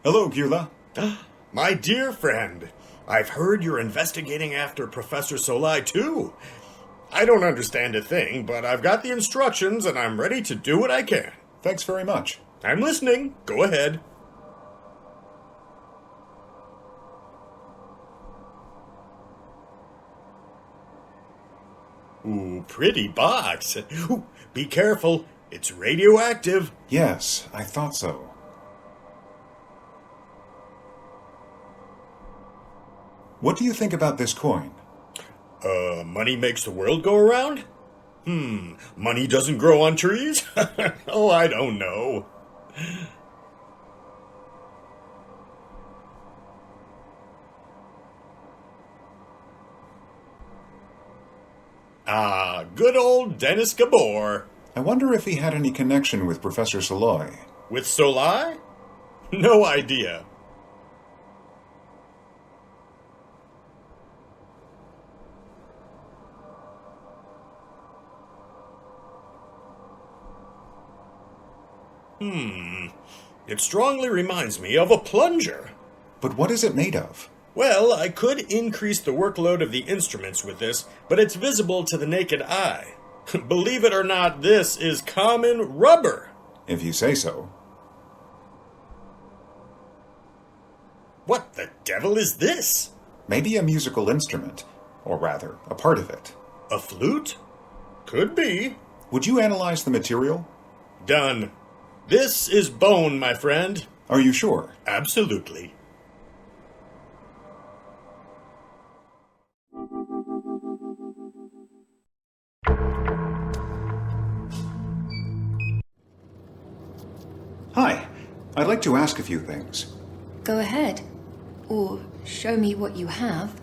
Hello, Gula. My dear friend, I've heard you're investigating after Professor Solai too. I don't understand a thing, but I've got the instructions and I'm ready to do what I can. Thanks very much. I'm listening. Go ahead. Ooh, pretty box. Ooh, be careful. It's radioactive. Yes, I thought so. What do you think about this coin? Money makes the world go around? Money doesn't grow on trees? Oh, I don't know. Ah, good old Dennis Gabor. I wonder if he had any connection with Professor Solai. With Solai? No idea. It strongly reminds me of a plunger. But what is it made of? Well, I could increase the workload of the instruments with this, but it's visible to the naked eye. Believe it or not, this is common rubber. If you say so. What the devil is this? Maybe a musical instrument. Or rather, a part of it. A flute? Could be. Would you analyze the material? Done. This is bone, my friend. Are you sure? Absolutely. Hi. I'd like to ask a few things. Go ahead. Or show me what you have.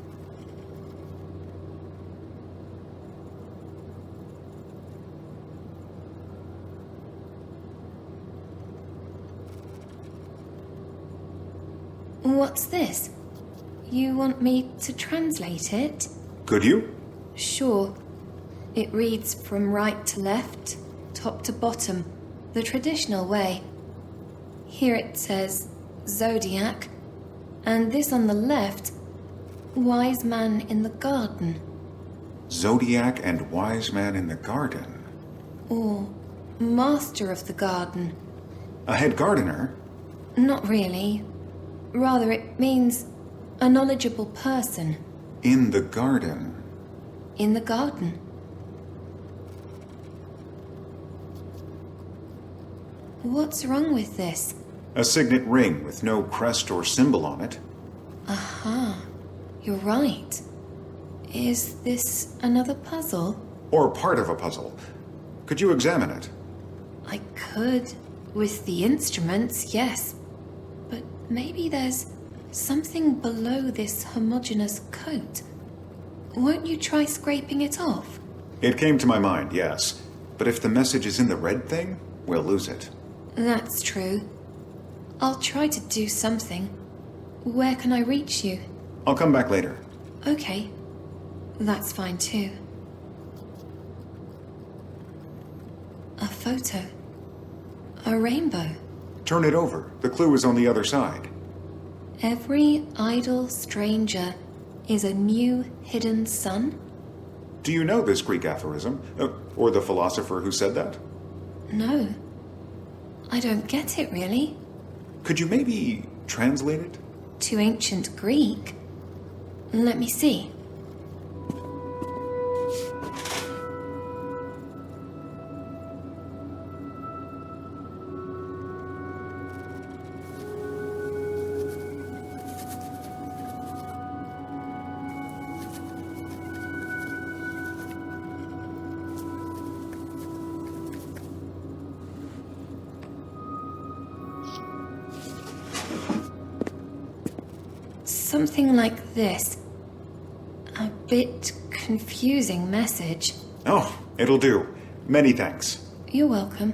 What's this? You want me to translate it? Could you? Sure. It reads from right to left, top to bottom, the traditional way. Here it says Zodiac, and this on the left, Wise Man in the Garden. Zodiac and Wise Man in the Garden. Or Master of the Garden. A head gardener? Not really. Rather, it means a knowledgeable person. In the garden. In the garden. What's wrong with this? A signet ring with no crest or symbol on it. Aha. You're right. Is this another puzzle? Or part of a puzzle. Could you examine it? I could. With the instruments, yes. But maybe there's something below this homogeneous coat. Won't you try scraping it off? It came to my mind, yes. But if the message is in the red thing, we'll lose it. That's true. I'll try to do something. Where can I reach you? I'll come back later. Okay. That's fine too. A photo. A rainbow. Turn it over. The clue is on the other side. Every idle stranger is a new hidden sun? Do you know this Greek aphorism? Or the philosopher who said that? No. I don't get it, really. Could you maybe translate it? To ancient Greek? Let me see. Something like this. A bit confusing message. Oh, it'll do. Many thanks. You're welcome.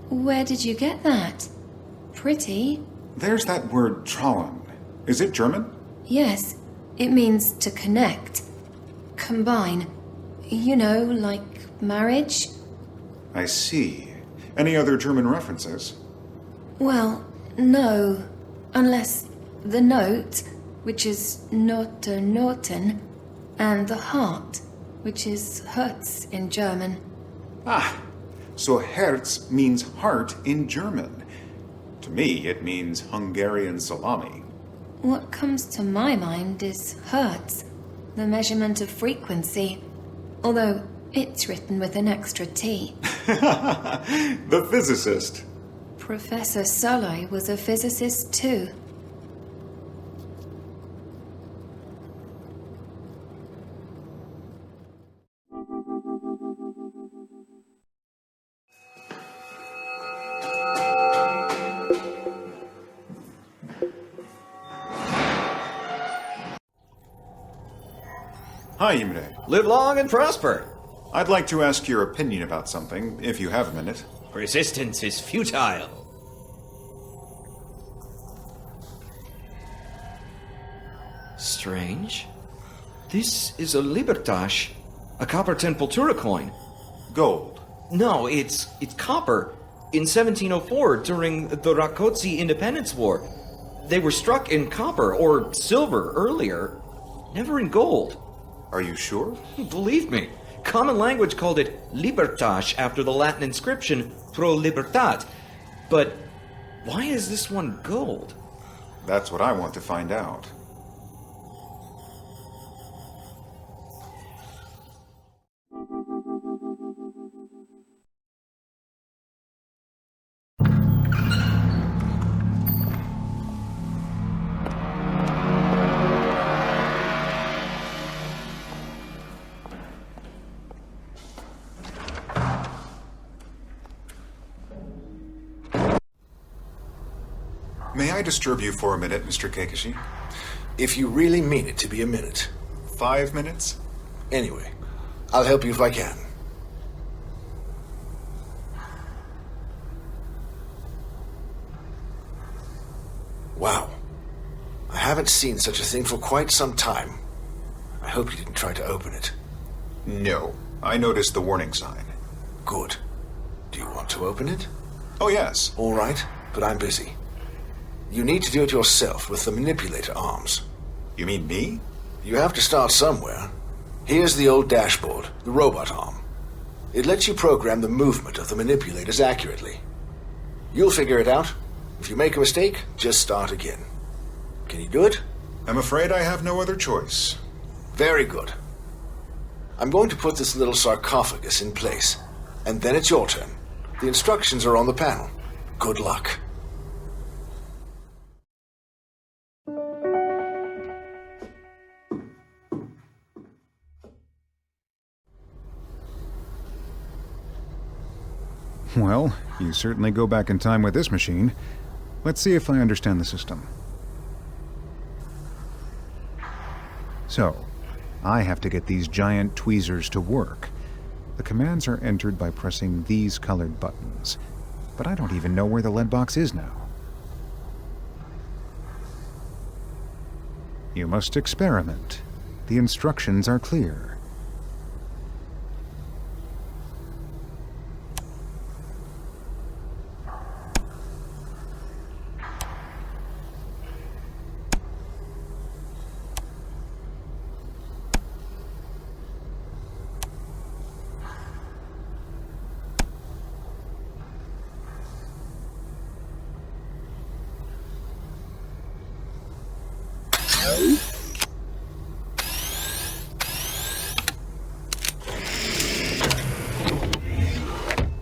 Where did you get that? Pretty. There's that word Trauen. Is it German? Yes, it means to connect, combine, You know, like marriage? I see. Any other German references? Well, no. Unless the note, which is Note Noten, and the heart, which is Herz in German. Ah, so Herz means heart in German. To me, it means Hungarian salami. What comes to my mind is Hertz, the measurement of frequency, although it's written with an extra T. The physicist. Professor Solai was a physicist too. Hi, Imre. Live long and prosper. I'd like to ask your opinion about something, if you have a minute. Resistance is futile. Strange. This is a Libertas, a copper 10 Pultura coin. Gold. No, it's copper. In 1704, during the Rákóczi Independence War, they were struck in copper or silver earlier, never in gold. Are you sure? Believe me, common language called it Libertas after the Latin inscription Pro Libertate. But why is this one gold? That's what I want to find out. May I disturb you for a minute, Mr. Kekishi? If you really mean it to be a minute. 5 minutes? Anyway, I'll help you if I can. Wow. I haven't seen such a thing for quite some time. I hope you didn't try to open it. No. I noticed the warning sign. Good. Do you want to open it? Oh, yes. All right, but I'm busy. You need to do it yourself with the manipulator arms. You mean me? You have to start somewhere. Here's the old dashboard, the robot arm. It lets you program the movement of the manipulators accurately. You'll figure it out. If you make a mistake, just start again. Can you do it? I'm afraid I have no other choice. Very good. I'm going to put this little sarcophagus in place, and then it's your turn. The instructions are on the panel. Good luck. Well, you certainly go back in time with this machine. Let's see if I understand the system. So, I have to get these giant tweezers to work. The commands are entered by pressing these colored buttons, but I don't even know where the lead box is now. You must experiment. The instructions are clear.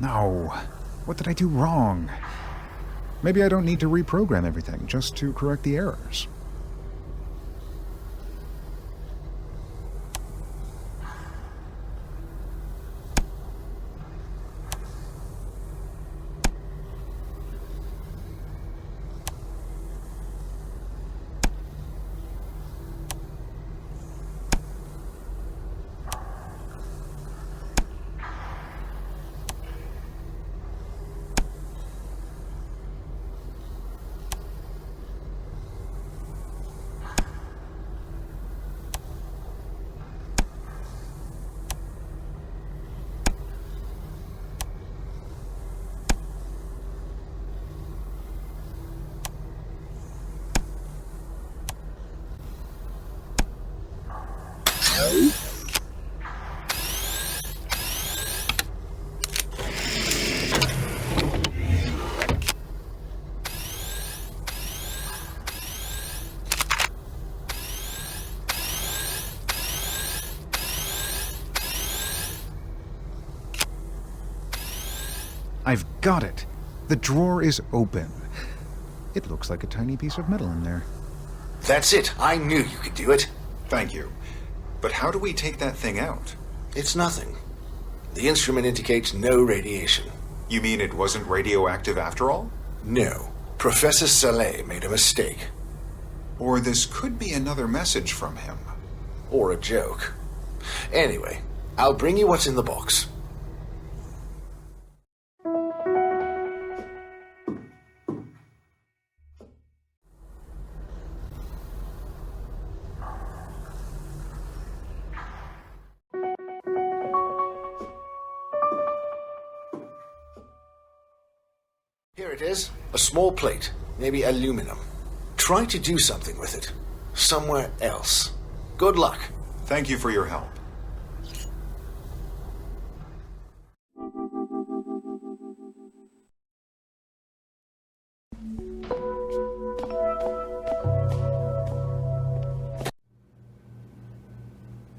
No. What did I do wrong? Maybe I don't need to reprogram everything, just to correct the errors. I've got it. The drawer is open. It looks like a tiny piece of metal in there. That's it. I knew you could do it. Thank you. But how do we take that thing out? It's nothing. The instrument indicates no radiation. You mean it wasn't radioactive after all? No. Professor Saleh made a mistake. Or this could be another message from him. Or a joke. Anyway, I'll bring you what's in the box. Here it is. A small plate, maybe aluminum. Try to do something with it. Somewhere else. Good luck. Thank you for your help.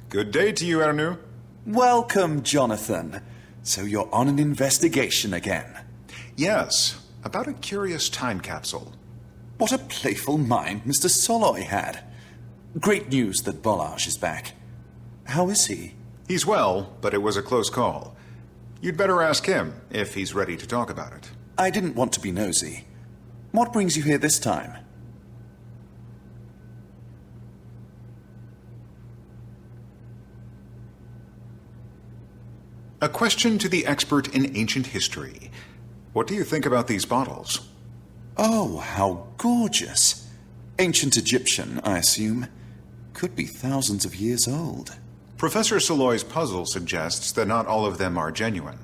Good day to you, Ernu. Welcome, Jonathan. So you're on an investigation again. Yes, about a curious time capsule. What a playful mind Mr. Soloy had. Great news that Bolage is back. How is he? He's well, but it was a close call. You'd better ask him if he's ready to talk about it. I didn't want to be nosy. What brings you here this time? A question to the expert in ancient history. What do you think about these bottles? Oh, how gorgeous. Ancient Egyptian, I assume. Could be thousands of years old. Professor Soloy's puzzle suggests that not all of them are genuine.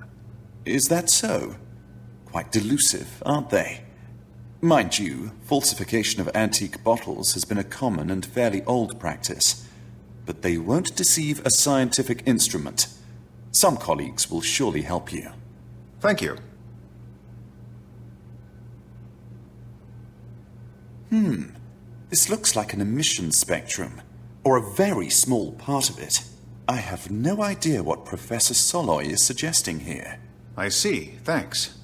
Is that so? Quite delusive, aren't they? Mind you, falsification of antique bottles has been a common and fairly old practice. But they won't deceive a scientific instrument. Some colleagues will surely help you. Thank you. This looks like an emission spectrum, or a very small part of it. I have no idea what Professor Soloy is suggesting here. I see. Thanks.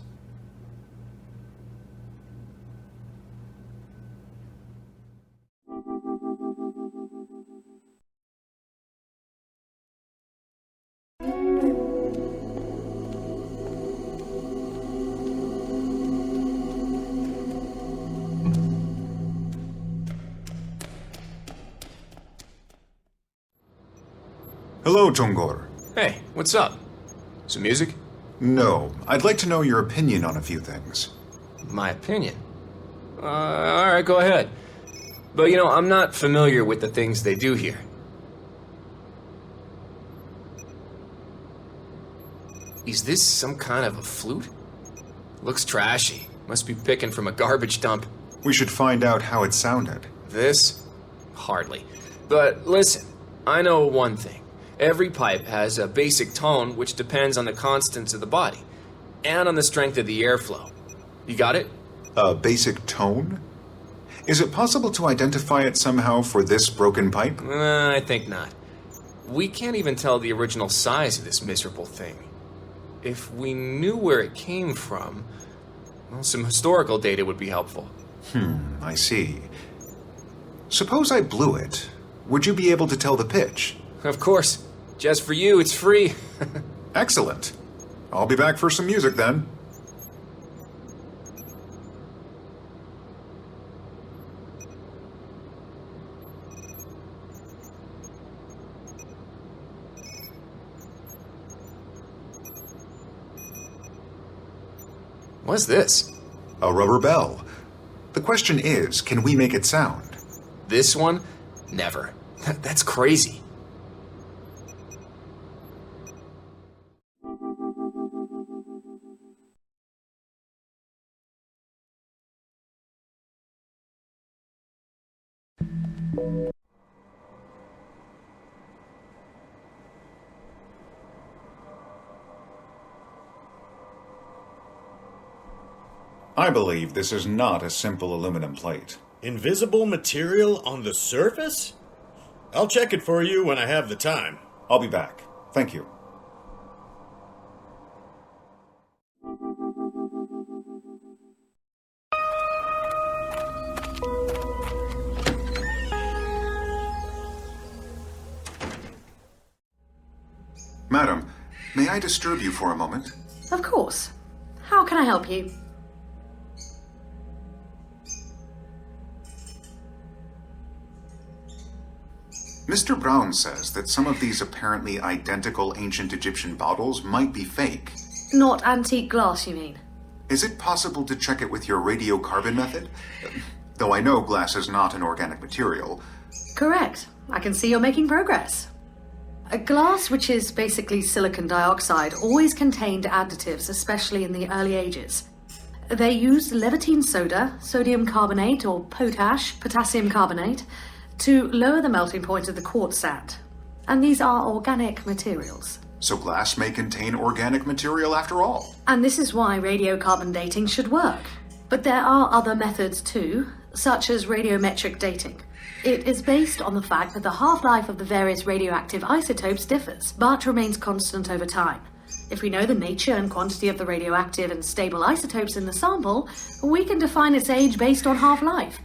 Hello, Tongor. Hey, what's up? Some music? No, I'd like to know your opinion on a few things. My opinion? Alright, go ahead. But I'm not familiar with the things they do here. Is this some kind of a flute? Looks trashy. Must be picking from a garbage dump. We should find out how it sounded. This? Hardly. But listen, I know one thing. Every pipe has a basic tone which depends on the constants of the body and on the strength of the airflow. You got it? A basic tone? Is it possible to identify it somehow for this broken pipe? I think not. We can't even tell the original size of this miserable thing. If we knew where it came from, well, some historical data would be helpful. I see. Suppose I blew it. Would you be able to tell the pitch? Of course. Just for you, it's free. Excellent. I'll be back for some music then. What's this? A rubber bell. The question is, can we make it sound? This one? Never. That's crazy. I believe this is not a simple aluminum plate. Invisible material on the surface? I'll check it for you when I have the time. I'll be back. Thank you. Madam, may I disturb you for a moment? Of course. How can I help you? Mr. Brown says that some of these apparently identical ancient Egyptian bottles might be fake. Not antique glass, you mean? Is it possible to check it with your radiocarbon method? Though I know glass is not an organic material. Correct. I can see you're making progress. A glass, which is basically silicon dioxide, always contained additives, especially in the early ages. They used levitine soda, sodium carbonate or potash, potassium carbonate, to lower the melting point of the quartz sand. And these are organic materials. So glass may contain organic material after all. And this is why radiocarbon dating should work. But there are other methods too, such as radiometric dating. It is based on the fact that the half-life of the various radioactive isotopes differs, but remains constant over time. If we know the nature and quantity of the radioactive and stable isotopes in the sample, we can define its age based on half-life.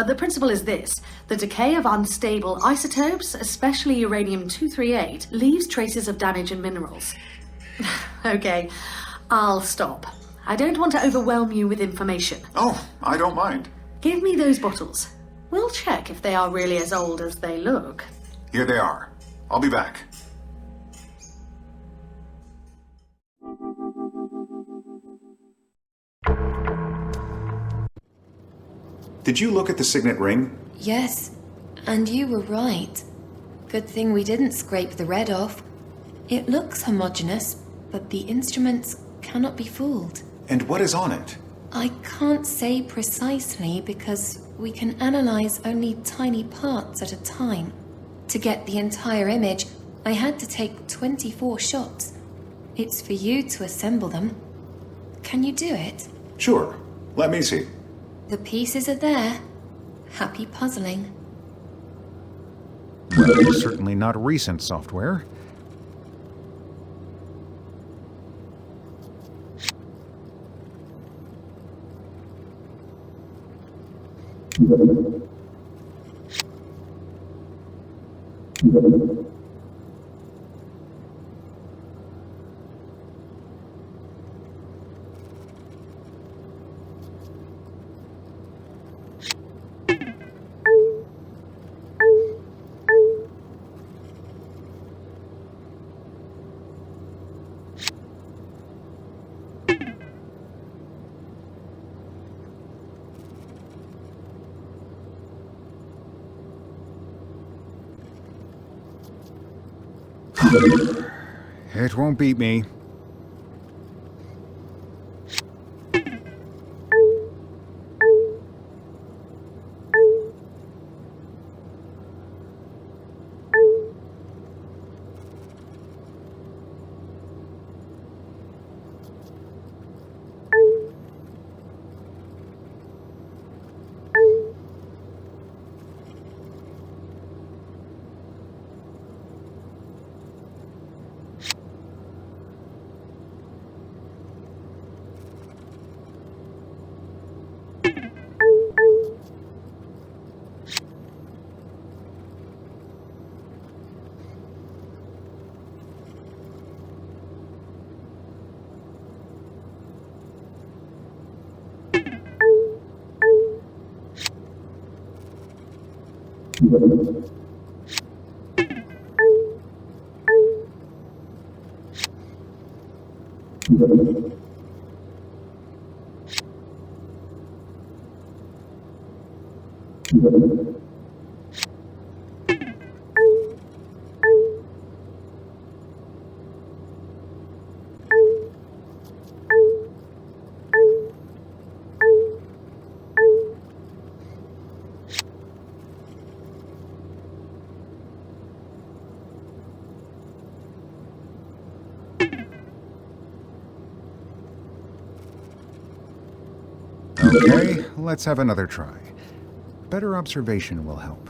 The principle is this: the decay of unstable isotopes, especially uranium-238, leaves traces of damage in minerals. Okay, I'll stop. I don't want to overwhelm you with information. Oh, I don't mind. Give me those bottles. We'll check if they are really as old as they look. Here they are. I'll be back. Did you look at the signet ring? Yes, and you were right. Good thing we didn't scrape the red off. It looks homogeneous, but the instruments cannot be fooled. And what is on it? I can't say precisely because we can analyze only tiny parts at a time. To get the entire image, I had to take 24 shots. It's for you to assemble them. Can you do it? Sure. Let me see. The pieces are there. Happy puzzling. Well, certainly not recent software. It won't beat me. Okay, let's have another try. Better observation will help.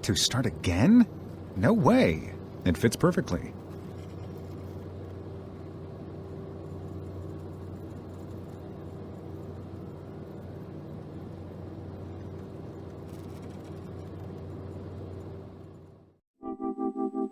To start again? No way. It fits perfectly.